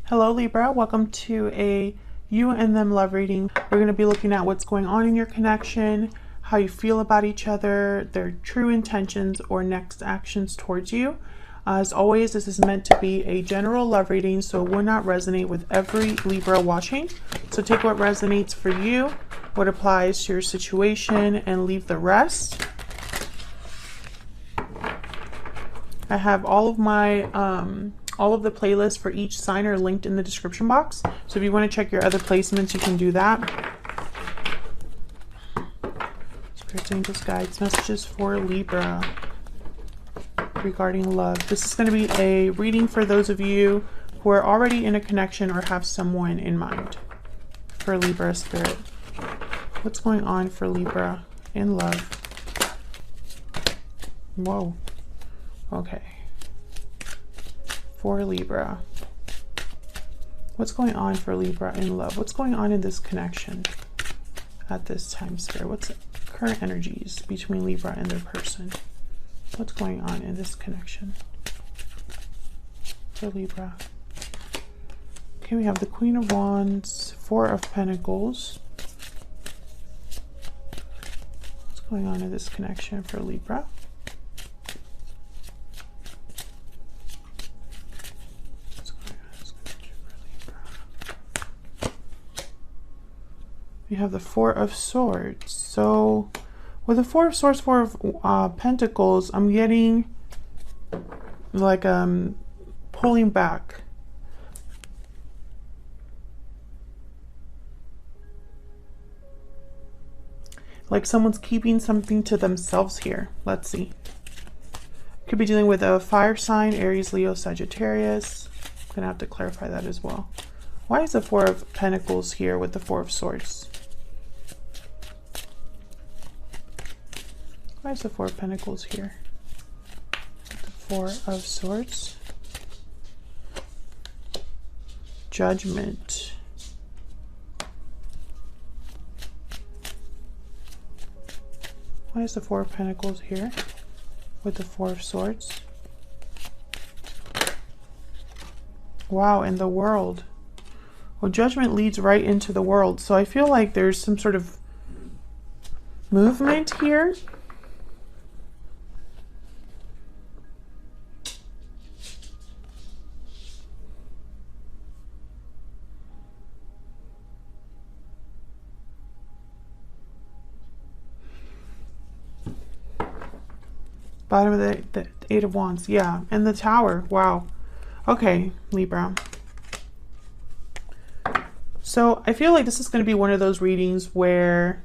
Hello Libra, welcome to a you and them love reading. We're going to be looking at what's going on in your connection, how you feel about each other, their true intentions or next actions towards you. As always, this is meant to be a general love reading, so it will not resonate with every Libra watching. So take what resonates for you, what applies to your situation, and leave the rest. I have all of the playlists for each sign are linked in the description box. So if you want to check your other placements, you can do that. Spirits, angels, guides, messages for Libra regarding love. This is going to be a reading for those of you who are already in a connection or have someone in mind. For Libra spirit, what's going on for Libra in love? Whoa. Okay. For Libra, what's going on for Libra in love? What's going on in this connection at this time, Spirit? What's current energies between Libra and their person? What's going on in this connection for Libra? Okay, we have the Queen of Wands, Four of Pentacles. What's going on in this connection for Libra? We have the Four of Swords. So with the Four of Swords, Four of Pentacles, I'm getting like pulling back. Like someone's keeping something to themselves here. Let's see. Could be dealing with a fire sign, Aries, Leo, Sagittarius. I'm gonna have to clarify that as well. Why is the Four of Pentacles here with the Four of Swords? Why is the Four of Pentacles here? The Four of Swords. Judgment. Why is the Four of Pentacles here with the Four of Swords? Wow, and the World. Well, Judgment leads right into the World. So I feel like there's some sort of movement here. Bottom of the Eight of Wands. Yeah, and the Tower. Wow. Okay, Libra. So I feel like this is going to be one of those readings where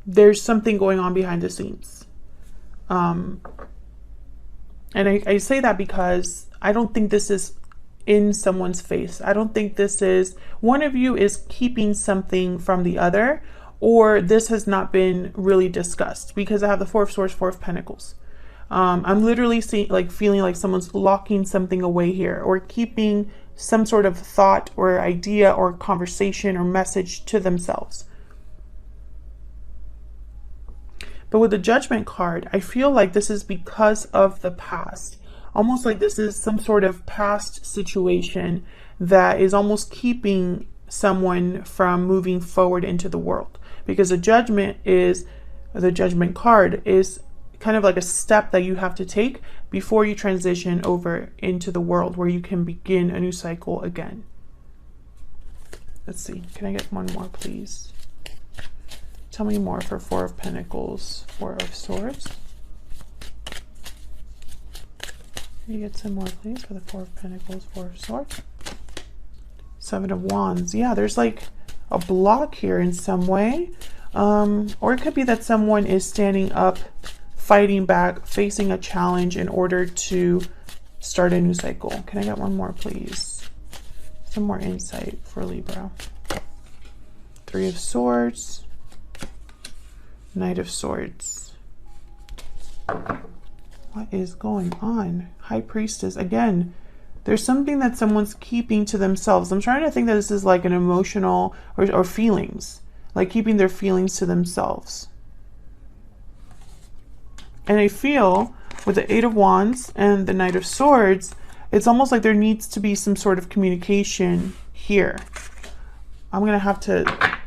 there's something going on behind the scenes. And I say that because I don't think this is in someone's face. I don't think this is, one of you is keeping something from the other, or this has not been really discussed, because I have the Four of Swords, Four of Pentacles. I'm literally feeling like someone's locking something away here, or keeping some sort of thought or idea or conversation or message to themselves. But with the Judgment card, I feel like this is because of the past. Almost like this is some sort of past situation that is almost keeping someone from moving forward into the world. Because the Judgment card is kind of like a step that you have to take before you transition over into the world, where you can begin a new cycle again. Let's see. Can I get one more, please? Tell me more for Four of Pentacles, Four of Swords. Can you get some more, please, for the Four of Pentacles, Four of Swords? Seven of Wands. Yeah, there's like a block here in some way. Or it could be that someone is standing up, fighting back, facing a challenge in order to start a new cycle. Can I get one more, please? Some more insight for Libra. Three of Swords. Knight of Swords. What is going on? High Priestess. Again, there's something that someone's keeping to themselves. I'm trying to think that this is like an emotional or feelings. Like keeping their feelings to themselves. And I feel with the Eight of Wands and the Knight of Swords, It's almost like there needs to be some sort of communication here. I'm going to have to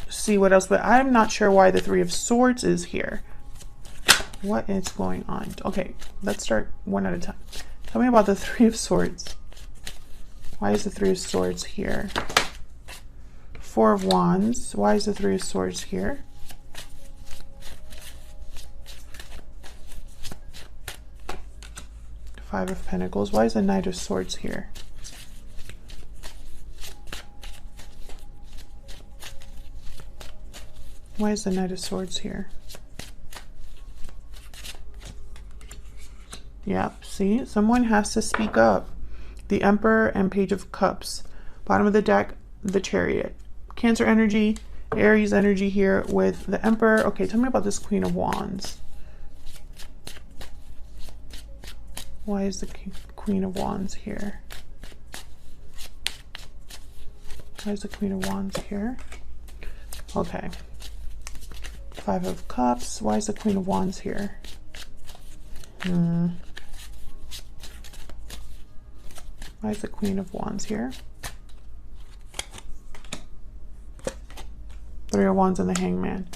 see what else, but I'm not sure why the Three of Swords is here. What is going on? Okay, let's start one at a time. Tell me about the Three of Swords. Why is the Three of Swords here? Four of Wands. Why is the Three of Swords here? Five of Pentacles. Why is the Knight of Swords here? Why is the Knight of Swords here? Yep, see, someone has to speak up. The Emperor and Page of Cups. Bottom of the deck, the Chariot. Cancer energy, Aries energy here with the Emperor. Okay, tell me about this Queen of Wands. Why is the Queen of Wands here? Why is the Queen of Wands here? Okay. Five of Cups. Why is the Queen of Wands here? Why is the Queen of Wands here? Three of Wands and the Hangman.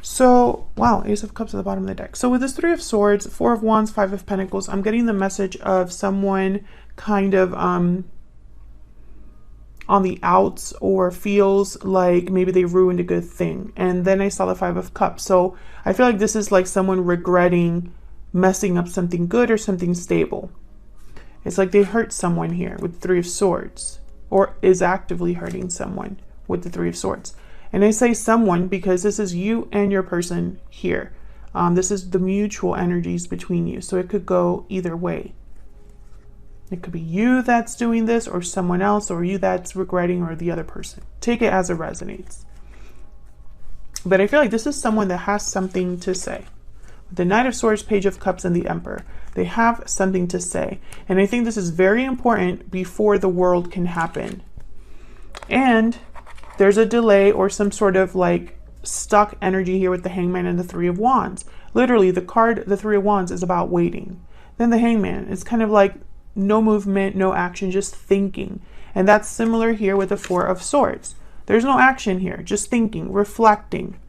So, wow, Ace of Cups at the bottom of the deck. So with this Three of Swords, Four of Wands, Five of Pentacles, I'm getting the message of someone kind of on the outs, or feels like maybe they ruined a good thing. And then I saw the Five of Cups. So I feel like this is like someone regretting messing up something good or something stable. It's like they hurt someone here with the Three of Swords, or is actively hurting someone with the Three of Swords. And I say someone because this is you and your person here. This is the mutual energies between you. So it could go either way. It could be you that's doing this, or someone else, or you that's regretting, or the other person. Take it as it resonates. But I feel like this is someone that has something to say. The Knight of Swords, Page of Cups, and the Emperor. They have something to say. And I think this is very important before the world can happen. And there's a delay or some sort of like stuck energy here with the Hangman and the Three of Wands. Literally, the card, the Three of Wands, is about waiting. Then the Hangman is kind of like no movement, no action, just thinking. And that's similar here with the Four of Swords. There's no action here, just thinking, reflecting.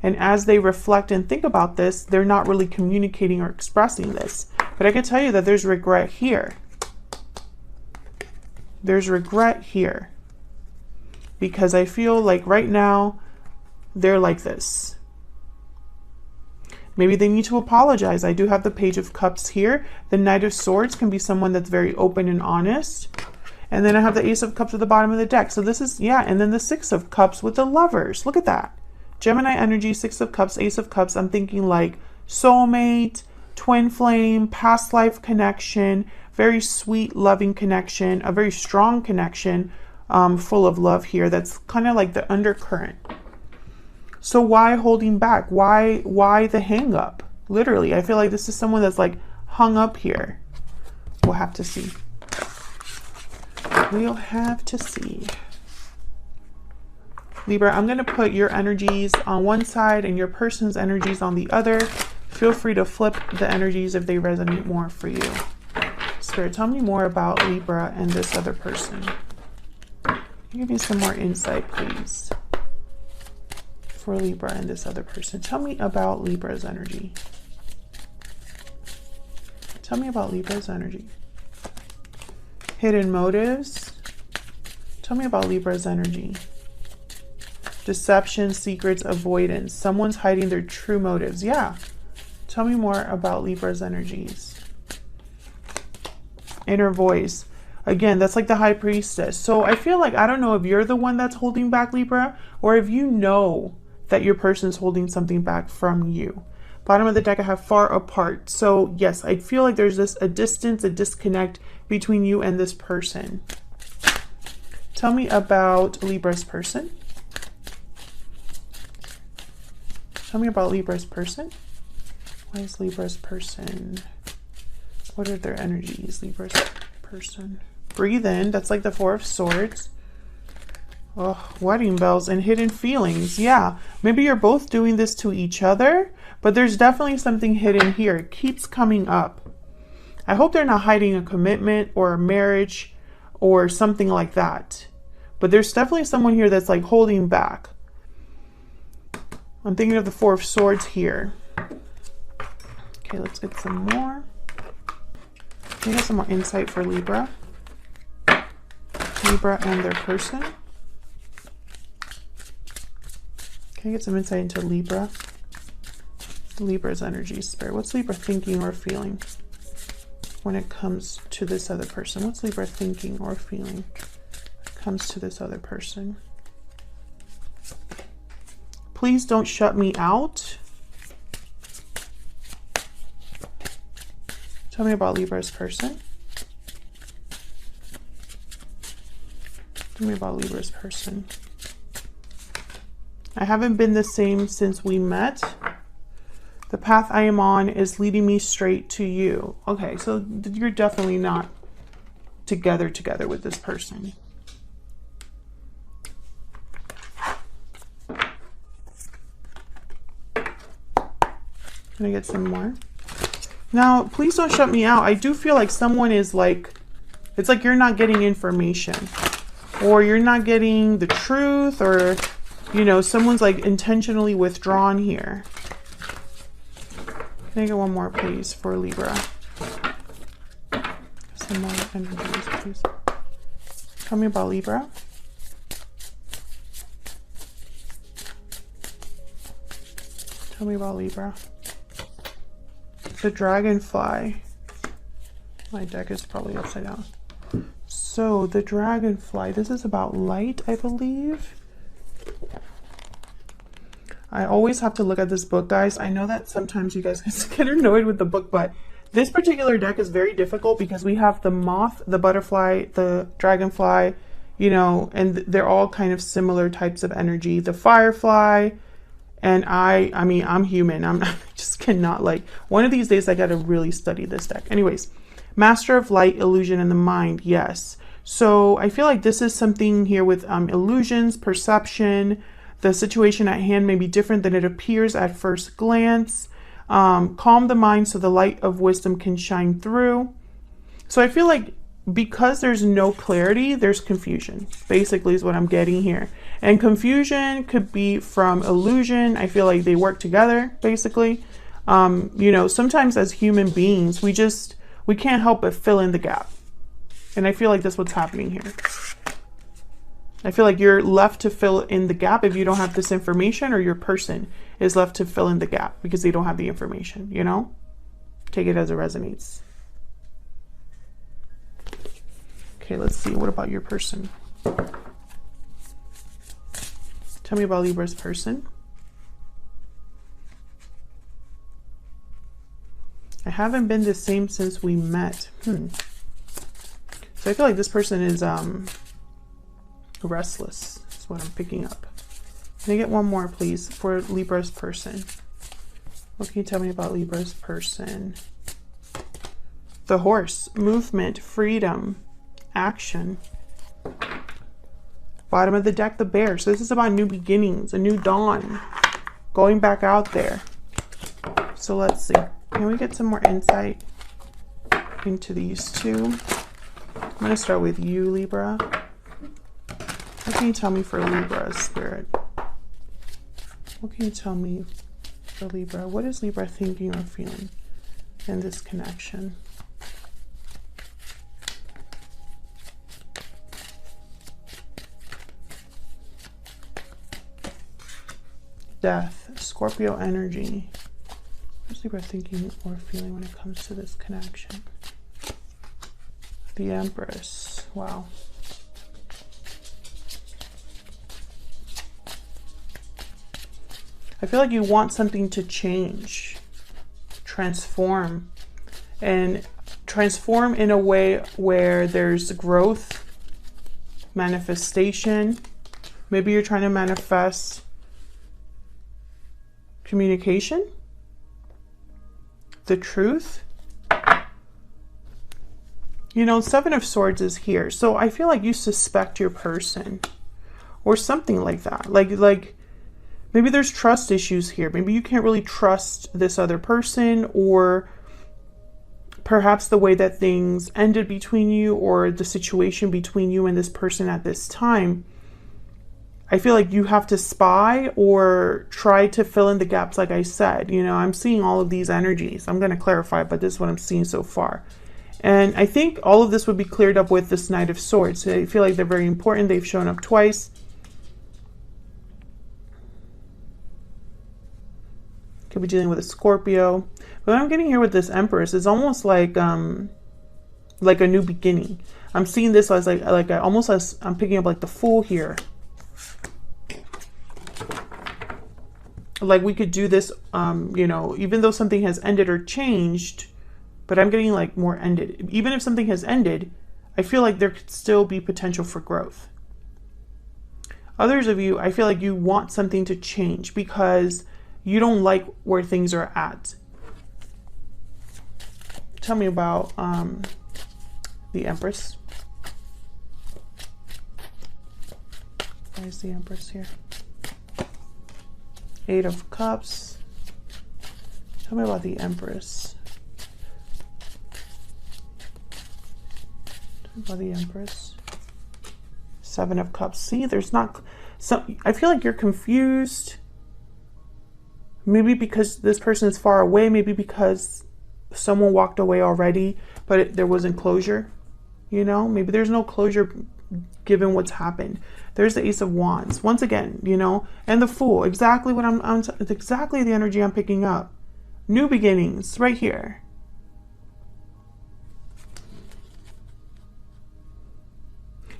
And as they reflect and think about this, they're not really communicating or expressing this. But I can tell you that there's regret here. There's regret here. Because I feel like right now, they're like this. Maybe they need to apologize. I do have the Page of Cups here. The Knight of Swords can be someone that's very open and honest. And then I have the Ace of Cups at the bottom of the deck. So this is, yeah, and then the Six of Cups with the Lovers. Look at that. Gemini energy, Six of Cups, Ace of Cups. I'm thinking like soulmate, twin flame, past life connection, very sweet, loving connection, a very strong connection, full of love here. That's kind of like the undercurrent. So why holding back? Why the hang up? Literally, I feel like this is someone that's like hung up here. We'll have to see. We'll have to see. Libra, I'm going to put your energies on one side and your person's energies on the other. Feel free to flip the energies if they resonate more for you. Spirit, tell me more about Libra and this other person. Give me some more insight, please, for Libra and this other person. Tell me about Libra's energy. Tell me about Libra's energy. Hidden motives. Tell me about Libra's energy. Deception, secrets, avoidance. Someone's hiding their true motives. Yeah. Tell me more about Libra's energies. Inner voice. Again, that's like the High Priestess. So I feel like, I don't know if you're the one that's holding back, Libra, or if you know that your person's holding something back from you. Bottom of the deck, I have far apart. So yes, I feel like there's a distance, a disconnect between you and this person. Tell me about Libra's person. Tell me about Libra's person. Why is Libra's person? What are their energies? Libra's person. Breathe in. That's like the Four of Swords. Oh, wedding bells and hidden feelings. Yeah, maybe you're both doing this to each other, but there's definitely something hidden here. It keeps coming up. I hope they're not hiding a commitment or a marriage or something like that. But there's definitely someone here that's like holding back. I'm thinking of the Four of Swords here. Okay, let's get some more. Can we get some more insight for Libra? Libra and their person. Can I get some insight into Libra? Libra's energy, spirit. What's Libra thinking or feeling when it comes to this other person? What's Libra thinking or feeling when it comes to this other person? Please don't shut me out. Tell me about Libra's person. Tell me about Libra's person. I haven't been the same since we met. The path I am on is leading me straight to you. Okay, so you're definitely not together with this person. Can I get some more? Now, please don't shut me out. I do feel like someone is like, it's like you're not getting information, or you're not getting the truth, or, you know, someone's like intentionally withdrawn here. Can I get one more, please, for Libra? Some more energies, please. Tell me about Libra. Tell me about Libra. The dragonfly. My deck is probably upside down. So the dragonfly, this is about light, I believe. I always have to look at this book, guys. I know that sometimes you guys get annoyed with the book, but this particular deck is very difficult because we have the moth, the butterfly, the dragonfly, you know, and they're all kind of similar types of energy. The firefly, and I mean, I'm human. I just cannot, like, one of these days I got to really study this deck. Anyways, Master of Light, Illusion, and the Mind. Yes. So I feel like this is something here with illusions, perception. The situation at hand may be different than it appears at first glance. Calm the mind so the light of wisdom can shine through. So I feel like because there's no clarity, there's confusion, basically is what I'm getting here. And confusion could be from illusion. I feel like they work together, basically. You know, sometimes as human beings, we can't help but fill in the gap. And I feel like that's what's happening here. I feel like you're left to fill in the gap if you don't have this information, or your person is left to fill in the gap because they don't have the information, you know? Take it as it resonates. Okay, let's see. What about your person? Tell me about Libra's person. I haven't been the same since we met. So I feel like this person is restless. That's what I'm picking up. Can I get one more, please, for Libra's person? What can you tell me about Libra's person? The Horse. Movement, freedom, action. Bottom of the deck, the Bear. So this is about new beginnings, a new dawn, going back out there. So let's see. Can we get some more insight into these two? I'm going to start with you, Libra. What can you tell me for Libra, Spirit? What can you tell me for Libra? What is Libra thinking or feeling in this connection? Death, Scorpio energy. What is Libra thinking or feeling when it comes to this connection? The Empress. Wow. I feel like you want something to change, transform, and transform in a way where there's growth, manifestation. Maybe you're trying to manifest communication, the truth. You know, Seven of Swords is here. So I feel like you suspect your person or something like that. Like maybe there's trust issues here. Maybe you can't really trust this other person, or perhaps the way that things ended between you, or the situation between you and this person at this time, I feel like you have to spy or try to fill in the gaps. Like I said, you know, I'm seeing all of these energies. I'm going to clarify, but this is what I'm seeing so far. And I think all of this would be cleared up with this Knight of Swords. I feel like they're very important. They've shown up twice. Could be dealing with a Scorpio. But what I'm getting here with this Empress is almost like a new beginning. I'm seeing this as almost as I'm picking up like the Fool here. Like we could do this, you know, even though something has ended or changed, but I'm getting like more ended. Even if something has ended, I feel like there could still be potential for growth. Others of you, I feel like you want something to change because you don't like where things are at. Tell me about the Empress. Why is the Empress here? Eight of Cups. Tell me about the Empress. Tell me about the Empress. Seven of Cups. See, there's not some. I feel like you're confused. Maybe because this person is far away. Maybe because someone walked away already, but there wasn't closure. You know, maybe there's no closure given what's happened. There's the Ace of Wands once again, you know, and the Fool. Exactly what it's exactly the energy I'm picking up. New beginnings right here.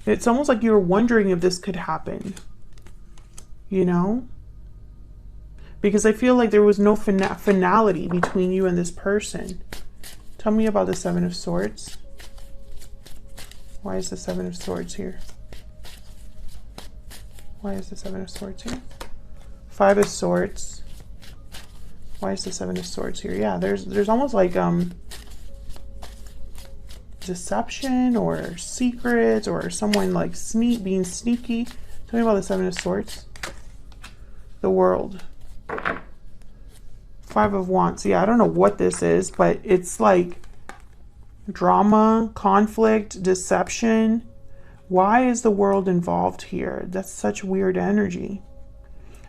It's almost like you were wondering if this could happen, you know, because I feel like there was no finality between you and this person. Tell me about the Seven of Swords. Why is the Seven of Swords here? Why is the Seven of Swords here? Five of Swords. Why is the Seven of Swords here? Yeah, there's almost like deception or secrets or someone like being sneaky. Tell me about the Seven of Swords. The World. Five of Wands. Yeah, I don't know what this is, but it's like drama, conflict, deception. Why is the World involved here? That's such weird energy.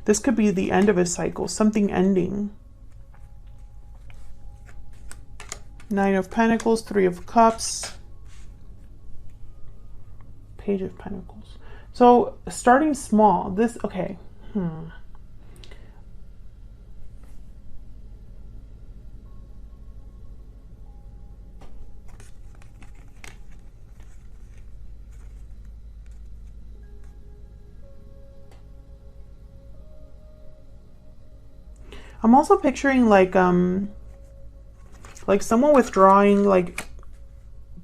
This could be the end of a cycle, something ending. Nine of Pentacles, Three of Cups, Page of Pentacles. So starting small, this, okay. I'm also picturing like someone withdrawing, like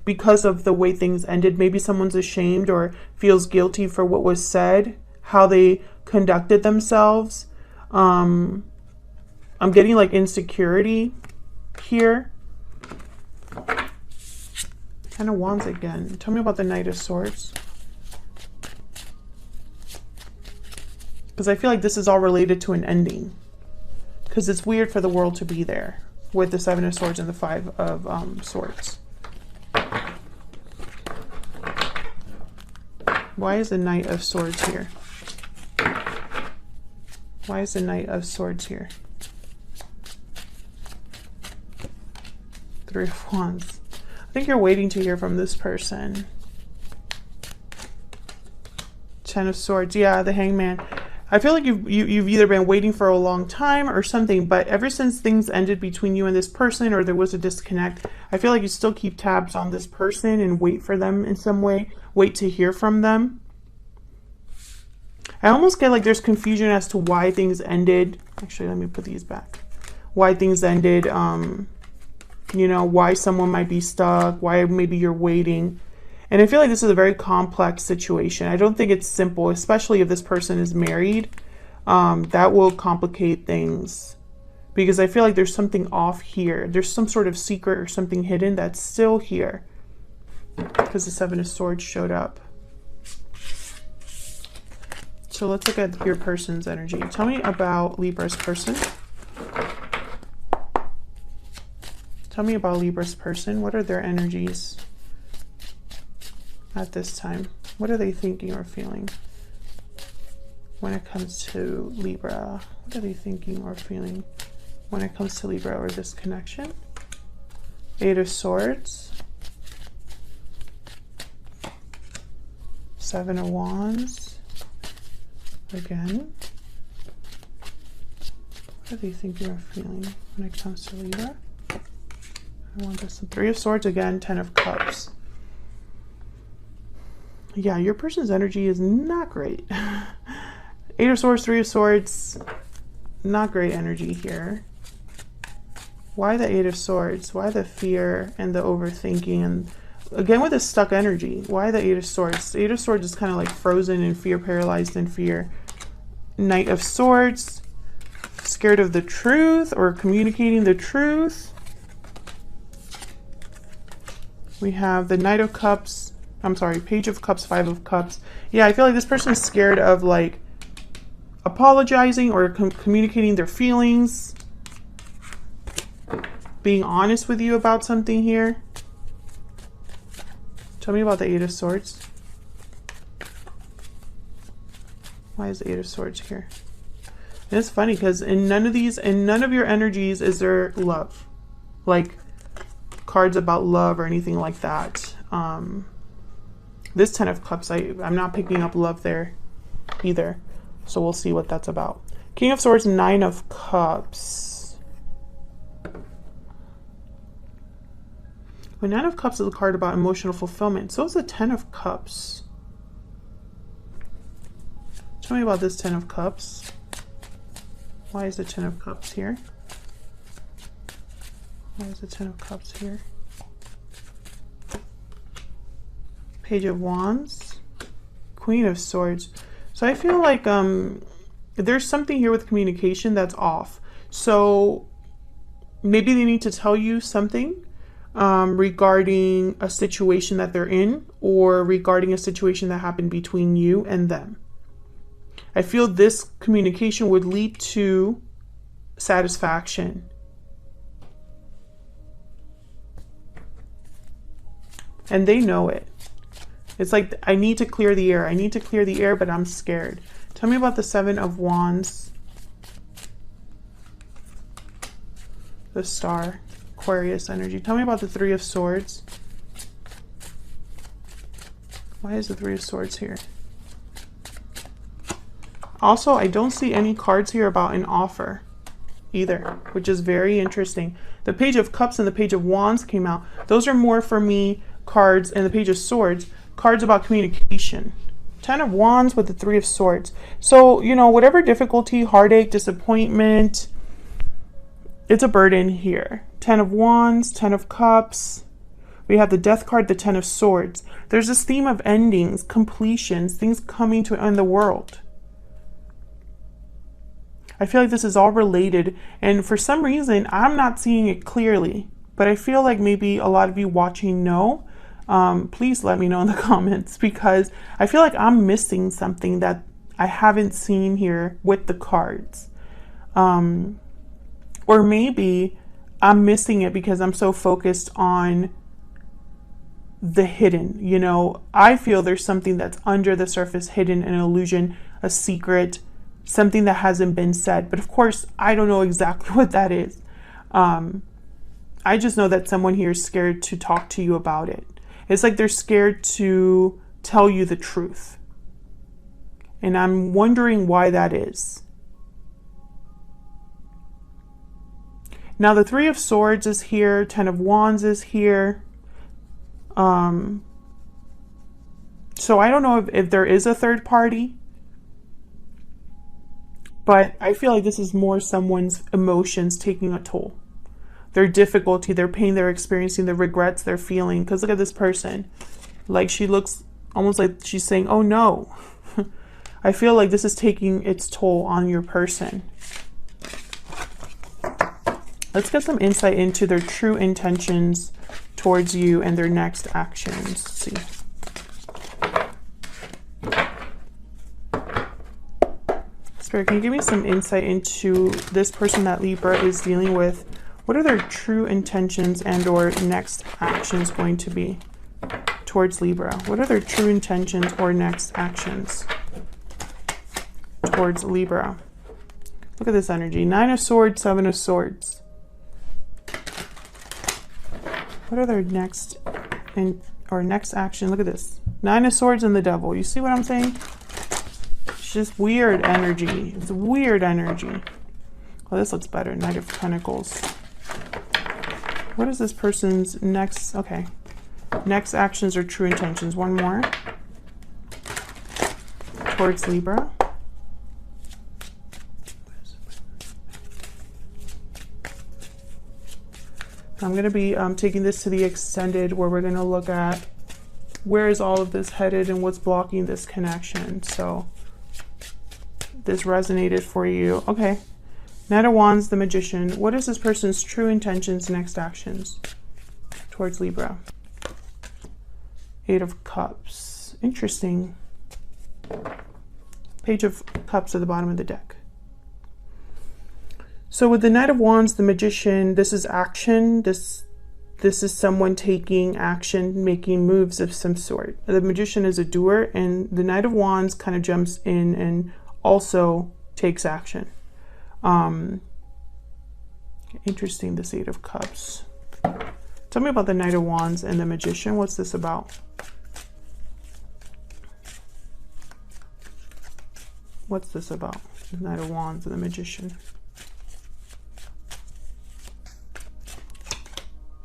because of the way things ended. Maybe someone's ashamed or feels guilty for what was said, how they conducted themselves. I'm getting like insecurity here. Ten of Wands again. Tell me about the Knight of Swords. Because I feel like this is all related to an ending. Because it's weird for the World to be there with the Seven of Swords and the Five of Swords. Why is the Knight of Swords here? Why is the Knight of Swords here? Three of Wands. I think you're waiting to hear from this person. Ten of Swords. Yeah, the Hangman. I feel like you've either been waiting for a long time or something, but ever since things ended between you and this person, or there was a disconnect, I feel like you still keep tabs on this person and wait for them in some way, wait to hear from them. I almost get like there's confusion as to why things ended. Actually, let me put these back. Why things ended, you know, why someone might be stuck, why maybe you're waiting. And I feel like this is a very complex situation. I don't think it's simple, especially if this person is married. That will complicate things because I feel like there's something off here. There's some sort of secret or something hidden that's still here because the Seven of Swords showed up. So let's look at your person's energy. Tell me about Libra's person. Tell me about Libra's person. What are their energies at this time? What are they thinking or feeling when it comes to Libra? What are they thinking or feeling when it comes to Libra or this connection? Eight of Swords. Seven of Wands. Again. What are they thinking or feeling when it comes to Libra? I want this. Three of Swords again. 10 of Cups. Yeah, your person's energy is not great. Eight of Swords, Three of Swords. Not great energy here. Why the Eight of Swords? Why the fear and the overthinking? And again, with the stuck energy. Why the Eight of Swords? The Eight of Swords is kind of like frozen in fear, paralyzed in fear. Knight of Swords. Scared of the truth or communicating the truth. We have the Knight of Cups. I'm sorry, Page of Cups, Five of Cups. Yeah, I feel like this person's scared of like apologizing or communicating their feelings. Being honest with you about something here. Tell me about the Eight of Swords. Why is the Eight of Swords here? And it's funny because in none of your energies is there love. Like cards about love or anything like that. This 10 of Cups, I'm not picking up love there either. So we'll see what that's about. King of Swords, Nine of Cups. Well, Nine of Cups is a card about emotional fulfillment. So is the 10 of Cups. Tell me about this 10 of Cups. Why is the 10 of Cups here? Why is the 10 of Cups here? Page of Wands. Queen of Swords. So I feel like there's something here with communication that's off. So maybe they need to tell you something regarding a situation that they're in or regarding a situation that happened between you and them. I feel this communication would lead to satisfaction. And they know it. It's like, I need to clear the air. I need to clear the air, but I'm scared. Tell me about the Seven of Wands. The Star. Aquarius energy. Tell me about the Three of Swords. Why is the Three of Swords here? Also, I don't see any cards here about an offer either, which is very interesting. The Page of Cups and the Page of Wands came out. Those are more for me cards, and the Page of Swords, cards about communication. 10 of Wands with the Three of Swords. So, you know, whatever difficulty, heartache, disappointment, it's a burden here. 10 of Wands, 10 of Cups. We have the Death card, the 10 of Swords. There's this theme of endings, completions, things coming to end the world. I feel like this is all related, and for some reason, I'm not seeing it clearly, but I feel like maybe a lot of you watching know. Please let me know in the comments, because I feel like I'm missing something that I haven't seen here with the cards. Or maybe I'm missing it because I'm so focused on the hidden. You know, I feel there's something that's under the surface, hidden, an illusion, a secret, something that hasn't been said. But of course, I don't know exactly what that is. I just know that someone here is scared to talk to you about it. It's like they're scared to tell you the truth. And I'm wondering why that is. Now the Three of Swords is here. 10 of Wands is here. So I don't know if there is a third party. But I feel like this is more someone's emotions taking a toll. Their difficulty, their pain they're experiencing, the regrets they're feeling. Because look at this person. Like, she looks almost like she's saying, oh no. I feel like this is taking its toll on your person. Let's get some insight into their true intentions towards you and their next actions. Let's see. Spirit, can you give me some insight into this person that Libra is dealing with? What are their true intentions and or next actions going to be towards Libra? What are their true intentions or next actions towards Libra? Look at this energy. 9 of Swords, 7 of Swords. What are their next action? Look at this. 9 of Swords and the Devil. You see what I'm saying? It's just weird energy. It's weird energy. Oh, this looks better. Knight of Pentacles. What is this person's next? Okay. Next actions or true intentions. One more. Towards Libra. I'm going to be taking this to the extended, where we're going to look at where is all of this headed and what's blocking this connection. So this resonated for you. Okay. Knight of Wands, the Magician. What is this person's true intentions, next actions towards Libra? 8 of Cups. Interesting. Page of Cups at the bottom of the deck. So with the Knight of Wands, the Magician, this is action. This is someone taking action, making moves of some sort. The Magician is a doer, and the Knight of Wands kind of jumps in and also takes action. Interesting, this 8 of Cups. Tell me about the Knight of Wands and the Magician. What's this about? What's this about? The Knight of Wands and the Magician.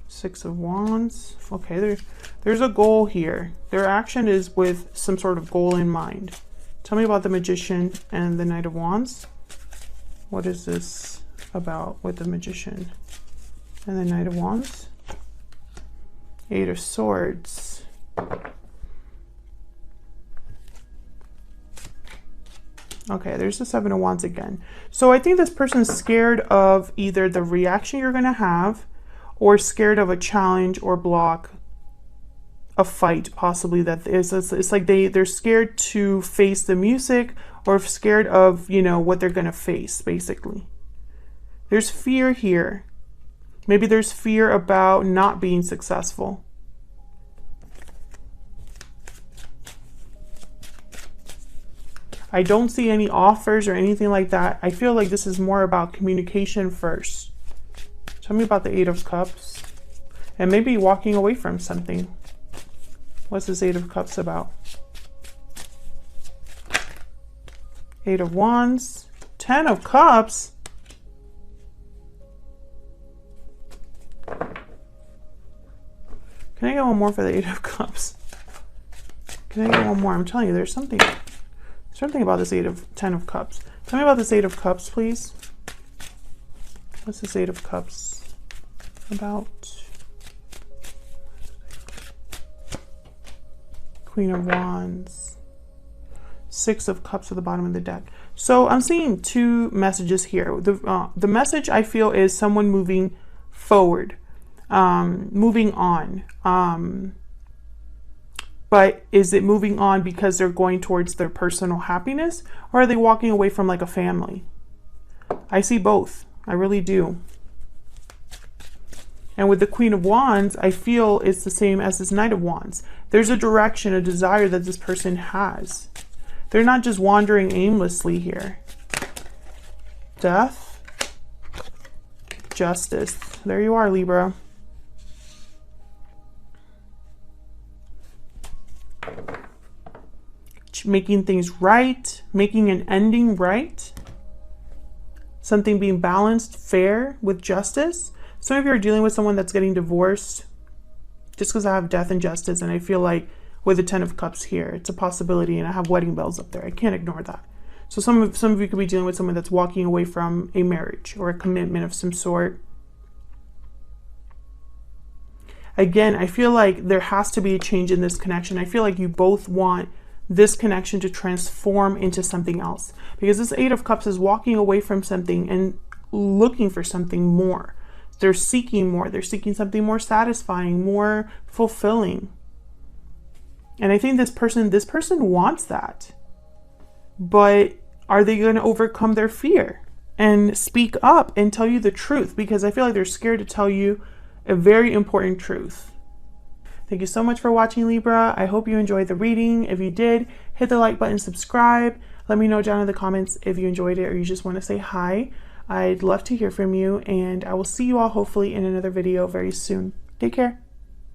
6 of Wands. Okay, there's a goal here. Their action is with some sort of goal in mind. Tell me about the Magician and the Knight of Wands. What is this about with the Magician and the Knight of Wands? 8 of Swords. Okay, there's the 7 of Wands again. So I think this person's scared of either the reaction you're going to have, or scared of a challenge or block, a fight possibly that is. It's like they're scared to face the music, or scared of, you know, what they're going to face, basically. There's fear here. Maybe there's fear about not being successful. I don't see any offers or anything like that. I feel like this is more about communication first. Tell me about the 8 of Cups. And maybe walking away from something. What's this 8 of Cups about? 8 of Wands. 10 of Cups. Can I get one more for the 8 of Cups? Can I get one more? I'm telling you, there's something about this 10 of Cups. Tell me about this 8 of Cups, please. What's this 8 of Cups about? Queen of Wands. 6 of Cups at the bottom of the deck. So I'm seeing two messages here. The message I feel is someone moving forward, moving on. But is it moving on because they're going towards their personal happiness, or are they walking away from like a family? I see both. I really do. And with the Queen of Wands, I feel it's the same as this Knight of Wands. There's a direction, a desire that this person has. They're not just wandering aimlessly here. Death. Justice. There you are, Libra. Making things right. Making an ending right. Something being balanced, fair, with justice. Some of you are dealing with someone that's getting divorced. Just because I have death and justice, and I feel like with the 10 of Cups here, it's a possibility, and I have wedding bells up there. I can't ignore that. So some of you could be dealing with someone that's walking away from a marriage or a commitment of some sort. Again, I feel like there has to be a change in this connection. I feel like you both want this connection to transform into something else, because this 8 of Cups is walking away from something and looking for something more. They're seeking more. They're seeking something more satisfying, more fulfilling. And I think this person wants that. But are they going to overcome their fear? and speak up and tell you the truth, because I feel like they're scared to tell you a very important truth. Thank you so much for watching, Libra. I hope you enjoyed the reading. If you did, hit the like button, subscribe. Let me know down in the comments if you enjoyed it or you just want to say hi. I'd love to hear from you, and I will see you all hopefully in another video very soon. Take care.